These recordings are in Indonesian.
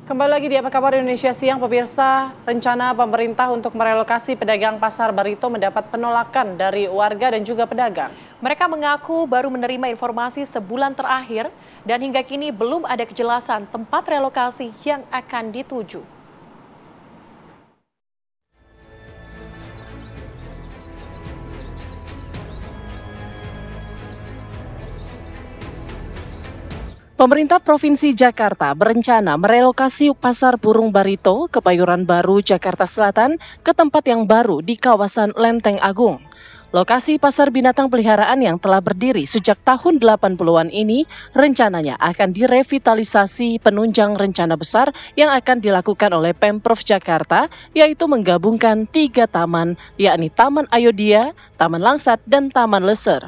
Kembali lagi di Apa Kabar Indonesia Siang, pemirsa. Rencana pemerintah untuk merelokasi pedagang pasar Barito mendapat penolakan dari warga dan juga pedagang. Mereka mengaku baru menerima informasi sebulan terakhir dan hingga kini belum ada kejelasan tempat relokasi yang akan dituju. Pemerintah Provinsi Jakarta berencana merelokasi Pasar Burung Barito, Kebayoran Baru, Jakarta Selatan ke tempat yang baru di kawasan Lenteng Agung. Lokasi pasar binatang peliharaan yang telah berdiri sejak tahun 80-an ini rencananya akan direvitalisasi penunjang rencana besar yang akan dilakukan oleh Pemprov Jakarta, yaitu menggabungkan 3 taman, yakni Taman Ayodhya, Taman Langsat, dan Taman Leser.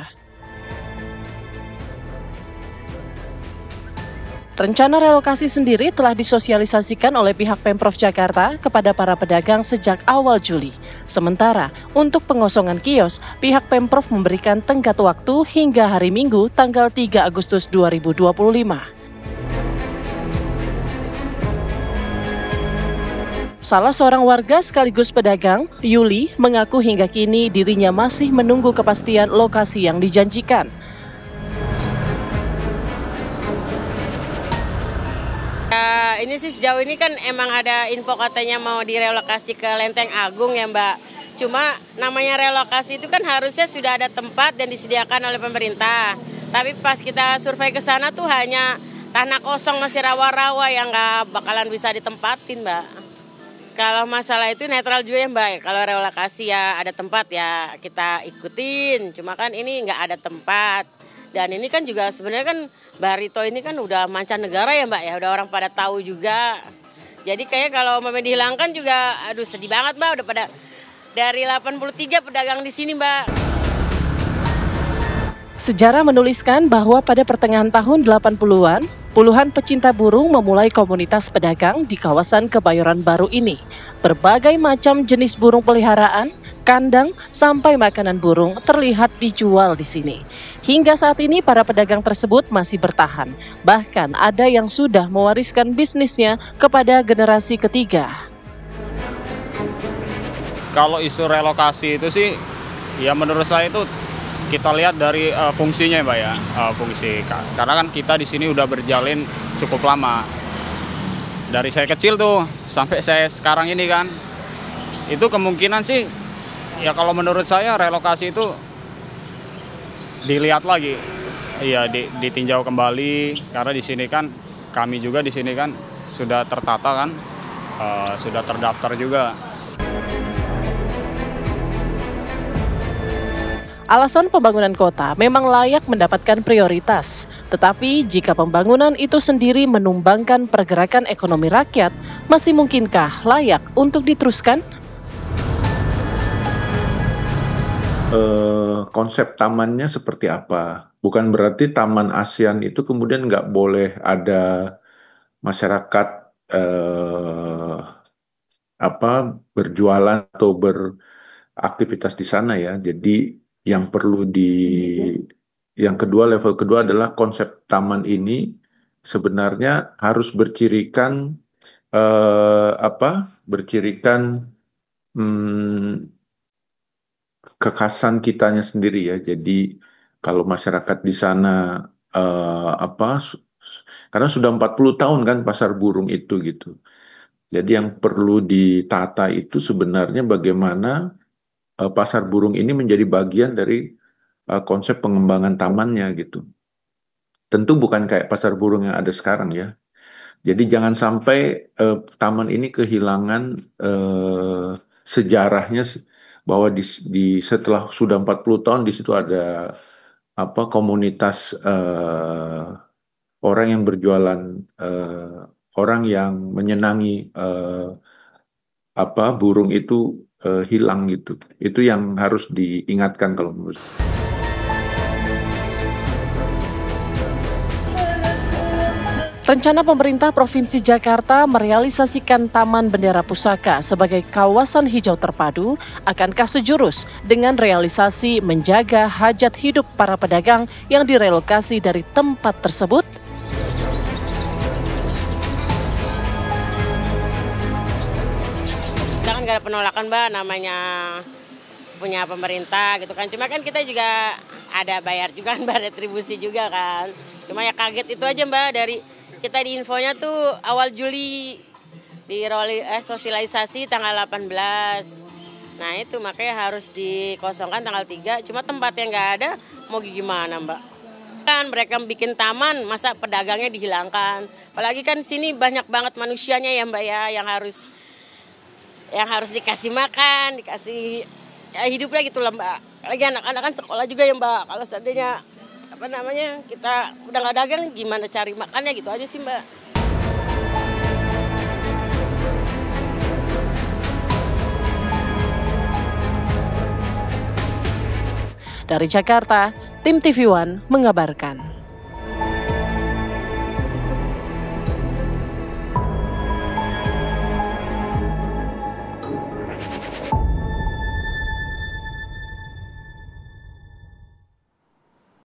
Rencana relokasi sendiri telah disosialisasikan oleh pihak Pemprov Jakarta kepada para pedagang sejak awal Juli. Sementara, untuk pengosongan kios, pihak Pemprov memberikan tenggat waktu hingga hari Minggu tanggal 3 Agustus 2025. Salah seorang warga sekaligus pedagang, Yuli, mengaku hingga kini dirinya masih menunggu kepastian lokasi yang dijanjikan. Ini sih sejauh ini kan emang ada info katanya mau direlokasi ke Lenteng Agung ya Mbak. Cuma namanya relokasi itu kan harusnya sudah ada tempat dan disediakan oleh pemerintah. Tapi pas kita survei ke sana tuh hanya tanah kosong masih rawa-rawa yang nggak bakalan bisa ditempatin Mbak. Kalau masalah itu netral juga ya Mbak. Kalau relokasi ya ada tempat ya kita ikutin. Cuma kan ini nggak ada tempat. Dan ini kan juga sebenarnya kan Barito ini kan udah mancanegara ya Mbak ya, udah orang pada tahu juga. Jadi kayak kalau mau dihilangkan juga aduh sedih banget Mbak, udah pada dari 83 pedagang di sini Mbak. Sejarah menuliskan bahwa pada pertengahan tahun 80-an, puluhan pecinta burung memulai komunitas pedagang di kawasan Kebayoran Baru ini. Berbagai macam jenis burung peliharaan, kandang, sampai makanan burung terlihat dijual di sini. Hingga saat ini para pedagang tersebut masih bertahan. Bahkan ada yang sudah mewariskan bisnisnya kepada generasi ketiga. Kalau isu relokasi itu sih, ya menurut saya itu kita lihat dari fungsinya Mbak ya, fungsi. Karena kan kita di sini udah berjalin cukup lama. Dari saya kecil tuh sampai saya sekarang ini kan, itu kemungkinan sih, ya kalau menurut saya relokasi itu dilihat lagi, iya ditinjau kembali karena di sini kan kami juga di sini kan sudah tertata kan, sudah terdaftar juga. Alasan pembangunan kota memang layak mendapatkan prioritas, tetapi jika pembangunan itu sendiri menumbangkan pergerakan ekonomi rakyat, masih mungkinkah layak untuk diteruskan? Konsep tamannya seperti apa? Bukan berarti Taman ASEAN itu kemudian nggak boleh ada masyarakat berjualan atau beraktivitas di sana ya. Jadi yang level kedua adalah konsep taman ini sebenarnya harus bercirikan kekhasan kitanya sendiri ya. Jadi kalau masyarakat di sana karena sudah 40 tahun kan pasar burung itu gitu. Jadi yang perlu ditata itu sebenarnya bagaimana pasar burung ini menjadi bagian dari konsep pengembangan tamannya gitu. Tentu bukan kayak pasar burung yang ada sekarang ya. Jadi jangan sampai taman ini kehilangan sejarahnya bahwa setelah sudah 40 tahun di situ ada komunitas orang yang berjualan, orang yang menyenangi burung itu hilang gitu. Itu yang harus diingatkan kalau menurut saya. Rencana pemerintah Provinsi Jakarta merealisasikan Taman Bendera Pusaka sebagai kawasan hijau terpadu akankah sejurus dengan realisasi menjaga hajat hidup para pedagang yang direlokasi dari tempat tersebut? nggak ada penolakan Mbak, namanya punya pemerintah gitu kan. Cuma kan kita juga ada bayar juga Mbak, retribusi juga kan. Cuma ya kaget itu aja Mbak, dari kita di infonya tuh awal Juli di sosialisasi tanggal 18. Nah itu makanya harus dikosongkan tanggal 3, cuma tempatnya nggak ada, mau gimana Mbak? Kan mereka bikin taman, masa pedagangnya dihilangkan. Apalagi kan sini banyak banget manusianya ya Mbak ya, yang harus dikasih makan, dikasih ya hidupnya gitu lah Mbak. Lagi anak-anak kan sekolah juga ya Mbak, kalau seandainya kita udah nggak dagang, gimana cari makannya gitu aja sih Mbak. Dari Jakarta, tim TV One mengabarkan.